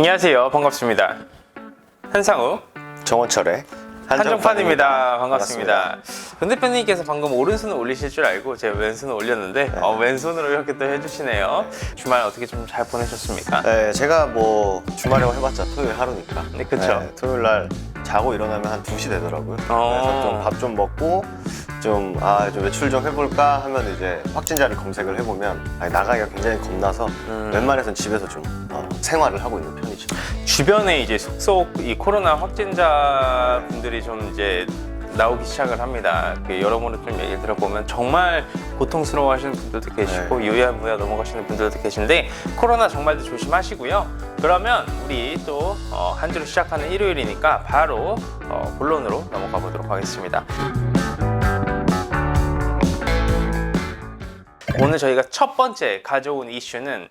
안녕하세요. 반갑습니다. 한상우 정원철의 한정판입니다. 반갑습니다. 권 대표님께서 방금 오른손을 올리실 줄 알고 제가 왼손을 올렸는데 왼손으로 이렇게 또 해주시네요. 주말 어떻게 좀 잘 보내셨습니까? 네, 제가 뭐 주말이라고 해봤자 토요일 하루니까. 네, 그쵸. 토요일 날 자고 일어나면 한 2시 되더라고요. 그래서 좀 밥 좀 먹고 좀 외출 좀 해볼까 하면 이제 확진자를 검색을 해보면 나가기가 굉장히 겁나서 웬만해선 집에서 좀 생활을 하고 있는 편이죠. 주변에 이제 속속 이 코로나 확진자 분들이 좀 이제 나오기 시작을 합니다. 여러모로 좀 얘기를 들어보면 정말 고통스러워 하시는 분들도 계시고 유야무야 넘어가시는 분들도 계신데 코로나 정말도 조심하시고요. 그러면 우리 또 한 주를 시작하는 일요일이니까 바로 본론으로 넘어가 보도록 하겠습니다. 오늘 저희가 첫 번째 가져온 이슈는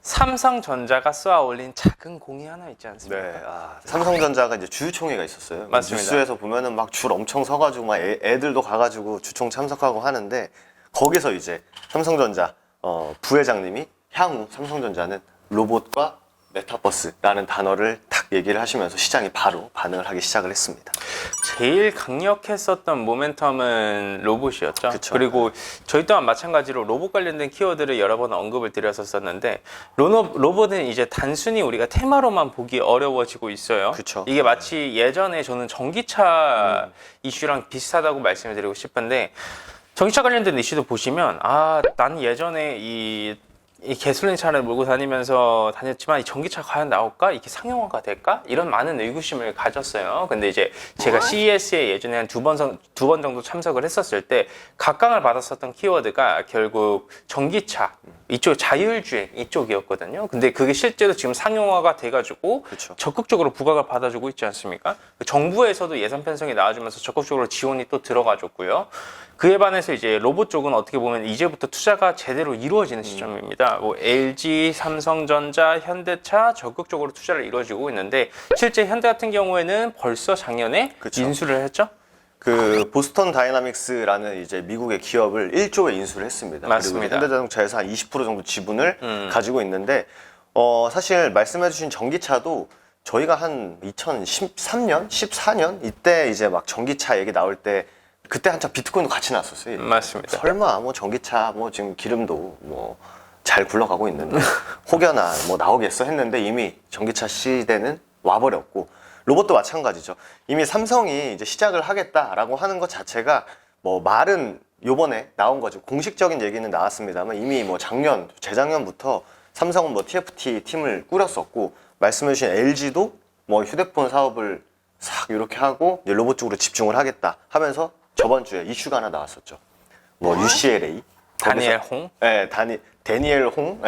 삼성전자가 쏘아 올린 작은 공이 하나 있지 않습니까? 네, 삼성전자가 이제 주주총회가 있었어요. 맞습니다. 뉴스에서 보면은 막 줄 엄청 서가지고 막 애들도 가가지고 주총 참석하고 하는데 거기서 이제 삼성전자 부회장님이 향후 삼성전자는 로봇과 메타버스라는 단어를 딱 얘기를 하시면서 시장이 바로 반응을 하기 시작을 했습니다. 제일 강력했었던 모멘텀은 로봇이었죠. 그쵸. 그리고 저희 또한 마찬가지로 로봇 관련된 키워드를 여러 번 언급을 드렸었는데 로봇은 이제 단순히 우리가 테마로만 보기 어려워지고 있어요. 그쵸. 이게 마치 예전에 저는 전기차 이슈랑 비슷하다고 말씀을 드리고 싶은데 전기차 관련된 이슈도 보시면 난 예전에 이 가솔린 차를 몰고 다니면서 다녔지만 이 전기차 과연 나올까? 이게 상용화가 될까? 이런 많은 의구심을 가졌어요. 근데 이제 제가 CES에 예전에 한 두 번 정도 참석을 했었을 때 각광을 받았었던 키워드가 결국 전기차 이쪽 자율주행 이쪽이었거든요. 근데 그게 실제로 지금 상용화가 돼가지고 그쵸. 적극적으로 부각을 받아주고 있지 않습니까? 정부에서도 예산 편성이 나와주면서 적극적으로 지원이 또 들어가줬고요. 그에 반해서 이제 로봇 쪽은 어떻게 보면 이제부터 투자가 제대로 이루어지는 시점입니다. 뭐 LG, 삼성전자, 현대차 적극적으로 투자를 이루어지고 있는데 실제 현대 같은 경우에는 벌써 작년에 그쵸. 인수를 했죠. 그 보스턴 다이나믹스라는 이제 미국의 기업을 1조에 인수를 했습니다. 맞습니다. 그리고 현대자동차에서 한 20% 정도 지분을 가지고 있는데 사실 말씀해주신 전기차도 저희가 한 2013년, 14년 이때 이제 막 전기차 얘기 나올 때 그때 한참 비트코인도 같이 나왔었어요. 맞습니다. 설마 뭐 전기차 뭐 지금 기름도 뭐 잘 굴러가고 있는데 혹여나 뭐 나오겠어 했는데 이미 전기차 시대는 와버렸고 로봇도 마찬가지죠. 이미 삼성이 이제 시작을 하겠다라고 하는 것 자체가 뭐 말은 요번에 나온 거죠. 공식적인 얘기는 나왔습니다만 이미 뭐 재작년부터 삼성은 뭐 TFT 팀을 꾸렸었고 말씀해주신 LG도 뭐 휴대폰 사업을 싹 이렇게 하고 이제 로봇 쪽으로 집중을 하겠다 하면서 저번 주에 이슈가 하나 나왔었죠. 뭐 UCLA 다니엘 홍? 네, 데니엘 홍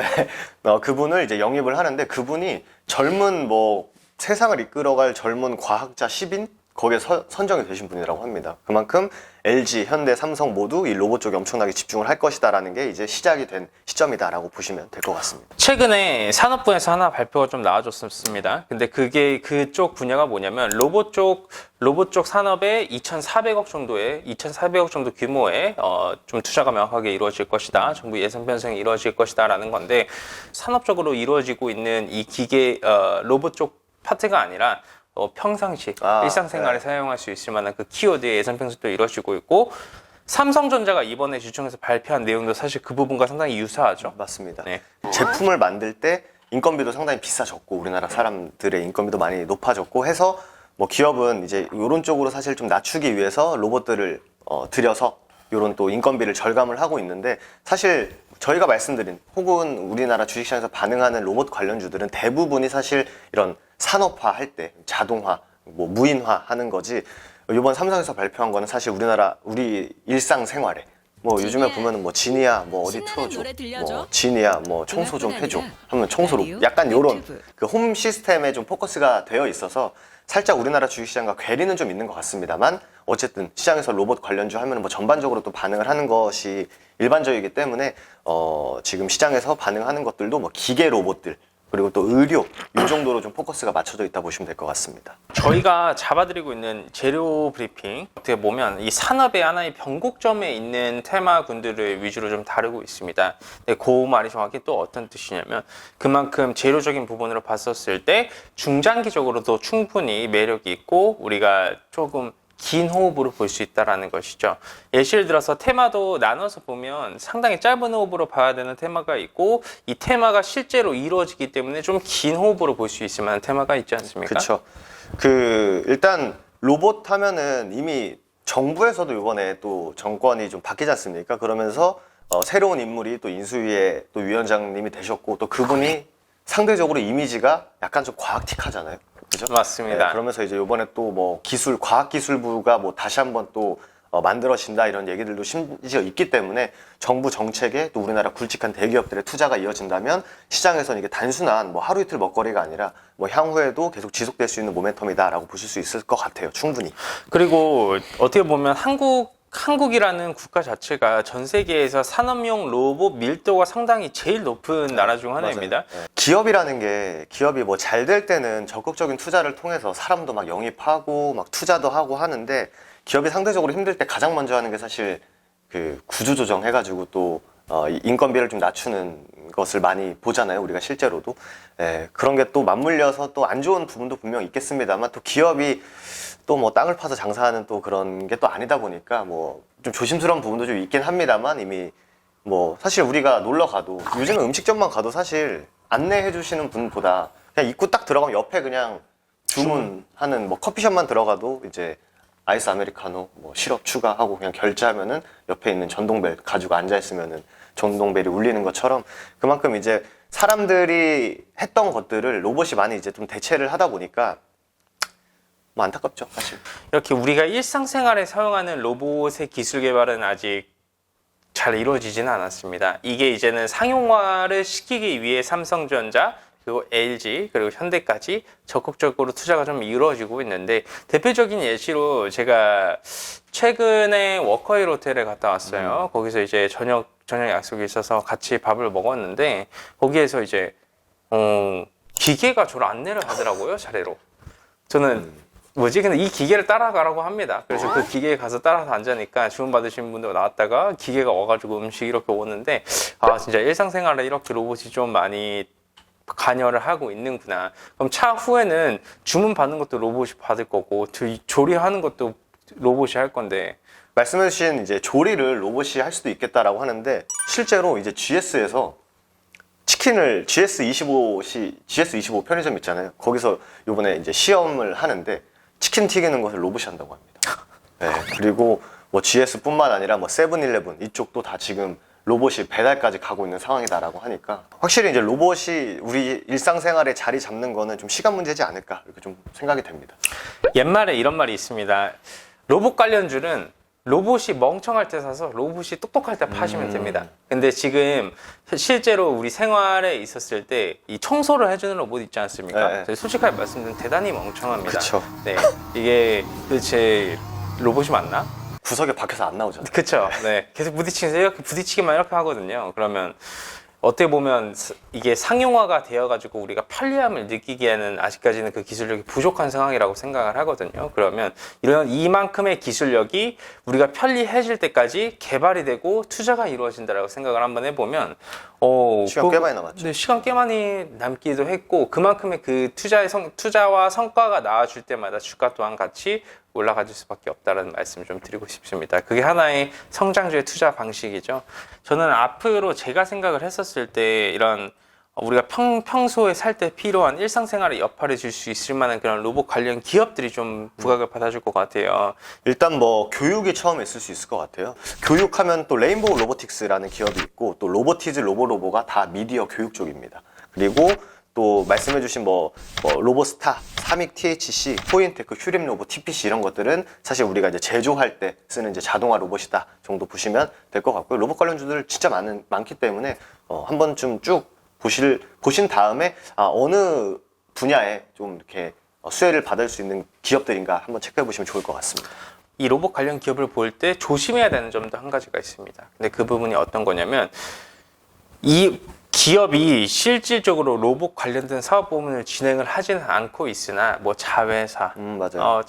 그분을 이제 영입을 하는데 그분이 젊은 뭐 세상을 이끌어갈 젊은 과학자 10인 거기에 선정이 되신 분이라고 합니다. 그만큼 LG, 현대, 삼성 모두 이 로봇 쪽에 엄청나게 집중을 할 것이다라는 게 이제 시작이 된 시점이다라고 보시면 될 것 같습니다. 최근에 산업부에서 하나 발표가 좀 나와줬습니다. 근데 그게 그쪽 분야가 뭐냐면 로봇 쪽 산업에 2,400억 정도 규모의 좀 투자가 명확하게 이루어질 것이다. 정부 예산 편성이 이루어질 것이다라는 건데 산업적으로 이루어지고 있는 이 기계 로봇 쪽 파트가 아니라 평상시 일상생활에 사용할 수 있을 만한 그 키워드의 예산 편성도 이루어지고 있고 삼성전자가 이번에 주총에서 발표한 내용도 사실 그 부분과 상당히 유사하죠. 맞습니다. 네. 제품을 만들 때 인건비도 상당히 비싸졌고 우리나라 사람들의 인건비도 많이 높아졌고 해서 뭐 기업은 이제 이런 쪽으로 사실 좀 낮추기 위해서 로봇들을 들여서 이런 또 인건비를 절감을 하고 있는데 사실 저희가 말씀드린 혹은 우리나라 주식시장에서 반응하는 로봇 관련주들은 대부분이 사실 이런 산업화 할 때 자동화, 뭐 무인화 하는 거지 이번 삼성에서 발표한 거는 사실 우리 일상생활에 뭐 요즘에 보면은 뭐 지니야 뭐 어디 틀어줘 뭐 지니야 뭐 청소 좀 해줘 하면 청소로 약간 요런 그 홈 시스템에 좀 포커스가 되어 있어서 살짝 우리나라 주식시장과 괴리는 좀 있는 것 같습니다만 어쨌든 시장에서 로봇 관련주 하면 뭐 전반적으로 또 반응을 하는 것이 일반적이기 때문에 지금 시장에서 반응하는 것들도 뭐 기계 로봇들 그리고 또 의료 이 정도로 좀 포커스가 맞춰져 있다 보시면 될 것 같습니다. 저희가 잡아드리고 있는 재료 브리핑 어떻게 보면 이 산업의 하나의 변곡점에 있는 테마군들을 위주로 좀 다루고 있습니다. 근데 그 말이 정확히 또 어떤 뜻이냐면 그만큼 재료적인 부분으로 봤었을 때 중장기적으로도 충분히 매력이 있고 우리가 조금 긴 호흡으로 볼 수 있다는 것이죠. 예시를 들어서 테마도 나눠서 보면 상당히 짧은 호흡으로 봐야 되는 테마가 있고 이 테마가 실제로 이루어지기 때문에 좀 긴 호흡으로 볼 수 있을 만한 테마가 있지 않습니까? 그렇죠. 일단 로봇 하면은 이미 정부에서도 이번에 또 정권이 좀 바뀌지 않습니까? 그러면서 새로운 인물이 또 인수위의 또 위원장님이 되셨고 또 그분이 상대적으로 이미지가 약간 좀 과학틱하잖아요. 그죠? 맞습니다. 네, 그러면서 이제 이번에 또 뭐 과학기술부가 뭐 다시 한번 또 만들어진다 이런 얘기들도 심지어 있기 때문에 정부 정책에 또 우리나라 굵직한 대기업들의 투자가 이어진다면 시장에서는 이게 단순한 뭐 하루 이틀 먹거리가 아니라 뭐 향후에도 계속 지속될 수 있는 모멘텀이다라고 보실 수 있을 것 같아요. 충분히. 그리고 어떻게 보면 한국이라는 국가 자체가 전 세계에서 산업용 로봇 밀도가 상당히 제일 높은 나라 중 하나입니다. 네. 기업이 뭐 잘 될 때는 적극적인 투자를 통해서 사람도 막 영입하고 막 투자도 하고 하는데 기업이 상대적으로 힘들 때 가장 먼저 하는 게 사실 그 구조조정 해가지고 또 인건비를 좀 낮추는 것을 많이 보잖아요. 우리가 실제로도. 그런 게 또 맞물려서 또 안 좋은 부분도 분명 있겠습니다만 또 기업이 또 뭐 땅을 파서 장사하는 또 그런 게 또 아니다 보니까 뭐 좀 조심스러운 부분도 좀 있긴 합니다만 이미 뭐 사실 우리가 놀러 가도 요즘은 음식점만 가도 사실 안내해 주시는 분보다 그냥 입구 딱 들어가면 옆에 그냥 주문하는 뭐 커피숍만 들어가도 이제 아이스 아메리카노 뭐 시럽 추가하고 그냥 결제하면은 옆에 있는 전동벨 가지고 앉아 있으면은 전동벨이 울리는 것처럼 그만큼 이제 사람들이 했던 것들을 로봇이 많이 이제 좀 대체를 하다 보니까 뭐 안타깝죠, 사실. 이렇게 우리가 일상생활에 사용하는 로봇의 기술 개발은 아직 잘 이루어지지는 않았습니다. 이게 이제는 상용화를 시키기 위해 삼성전자, 그리고 LG, 그리고 현대까지 적극적으로 투자가 좀 이루어지고 있는데 대표적인 예시로 제가 최근에 워커힐 호텔에 갔다 왔어요. 거기서 이제 저녁 약속이 있어서 같이 밥을 먹었는데 거기에서 이제 기계가 저를 안내를 하더라고요, 차례로. 저는 뭐지? 근데 이 기계를 따라가라고 합니다. 그래서 그 기계에 가서 따라서 앉으니까 주문받으신 분들 나왔다가 기계가 와가지고 음식이 이렇게 오는데 아 진짜 일상생활에 이렇게 로봇이 좀 많이 관여를 하고 있는구나. 그럼 차후에는 주문 받는 것도 로봇이 받을 거고 조리하는 것도 로봇이 할 건데 말씀해주신 이제 조리를 로봇이 할 수도 있겠다라고 하는데 실제로 이제 GS에서 치킨을 GS25 편의점 있잖아요. 거기서 요번에 이제 시험을 하는데 치킨 튀기는 것을 로봇이 한다고 합니다. 네, 그리고 뭐 GS뿐만 아니라 뭐 세븐일레븐 이쪽도 다 지금 로봇이 배달까지 가고 있는 상황이다라고 하니까 확실히 이제 로봇이 우리 일상생활에 자리 잡는 거는 좀 시간 문제지 않을까 이렇게 좀 생각이 됩니다. 옛말에 이런 말이 있습니다. 로봇 관련주는 로봇이 멍청할 때 사서 로봇이 똑똑할 때 파시면 됩니다. 근데 지금 실제로 우리 생활에 있었을 때 이 청소를 해주는 로봇 있지 않습니까? 네. 솔직하게 말씀드리면 대단히 멍청합니다. 그쵸. 네, 이게 도대체 로봇이 맞나? 구석에 박혀서 안 나오잖아요. 그쵸. 네. 계속 부딪히면서 이렇게 부딪히기만 이렇게 하거든요. 그러면 어떻게 보면 이게 상용화가 되어가지고 우리가 편리함을 느끼기에는 아직까지는 그 기술력이 부족한 상황이라고 생각을 하거든요. 그러면 이런 이만큼의 기술력이 우리가 편리해질 때까지 개발이 되고 투자가 이루어진다라고 생각을 한번 해보면 시간 꽤 많이 남았죠. 네, 시간 꽤 많이 남기도 했고 그만큼의 그 투자와 성과가 나와줄 때마다 주가 또한 같이 올라가줄 수밖에 없다는 말씀을 좀 드리고 싶습니다. 그게 하나의 성장주의 투자 방식이죠. 저는 앞으로 제가 생각을 했었을 때 이런 우리가 평소에 살 때 필요한 일상생활에 여파를 줄 수 있을 만한 그런 로봇 관련 기업들이 좀 부각을 받아줄 것 같아요. 일단 뭐 교육이 처음에 있을 수 있을 것 같아요. 교육하면 또 레인보우 로보틱스라는 기업이 있고 또 로보티즈 로보로보가 다 미디어 교육 쪽입니다. 그리고 또 말씀해주신 뭐 로보스타, 사믹 THC, 포인테크, 휴림 로보, TPC 이런 것들은 사실 우리가 이제 제조할 때 쓰는 이제 자동화 로봇이다 정도 보시면 될 것 같고요. 로봇 관련주들 진짜 많기 때문에 한 번쯤 쭉 보신 다음에 어느 분야에 좀 이렇게 수혜를 받을 수 있는 기업들인가 한번 체크해 보시면 좋을 것 같습니다. 이 로봇 관련 기업을 볼 때 조심해야 되는 점도 한 가지가 있습니다. 근데 그 부분이 어떤 거냐면 이 기업이 실질적으로 로봇 관련된 사업 부문을 진행을 하지는 않고 있으나 뭐 자회사, 맞아요.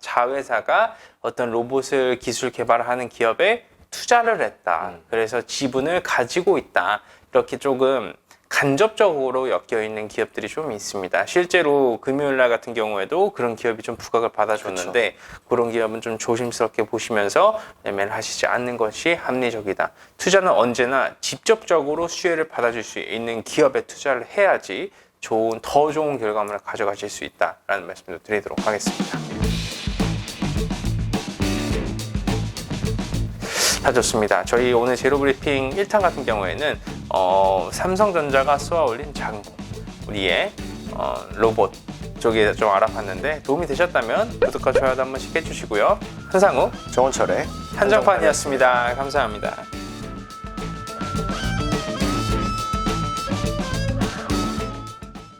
자회사가 어떤 로봇을 기술 개발하는 기업에 투자를 했다. 그래서 지분을 가지고 있다. 이렇게 조금 간접적으로 엮여 있는 기업들이 좀 있습니다. 실제로 금요일 날 같은 경우에도 그런 기업이 좀 부각을 받아줬는데 그런 기업은 좀 조심스럽게 보시면서 매매를 하시지 않는 것이 합리적이다. 투자는 언제나 직접적으로 수혜를 받아줄 수 있는 기업에 투자를 해야지 더 좋은 결과물을 가져가실 수 있다라는 말씀도 드리도록 하겠습니다. 다 좋습니다. 저희 오늘 제로브리핑 1탄 같은 경우에는 삼성전자가 쏘아올린 장고 우리의 로봇 쪽에 좀 알아봤는데 도움이 되셨다면 구독과 좋아요도 한 번씩 해주시고요. 한상우 정원철의 한정판이었습니다. 감사합니다.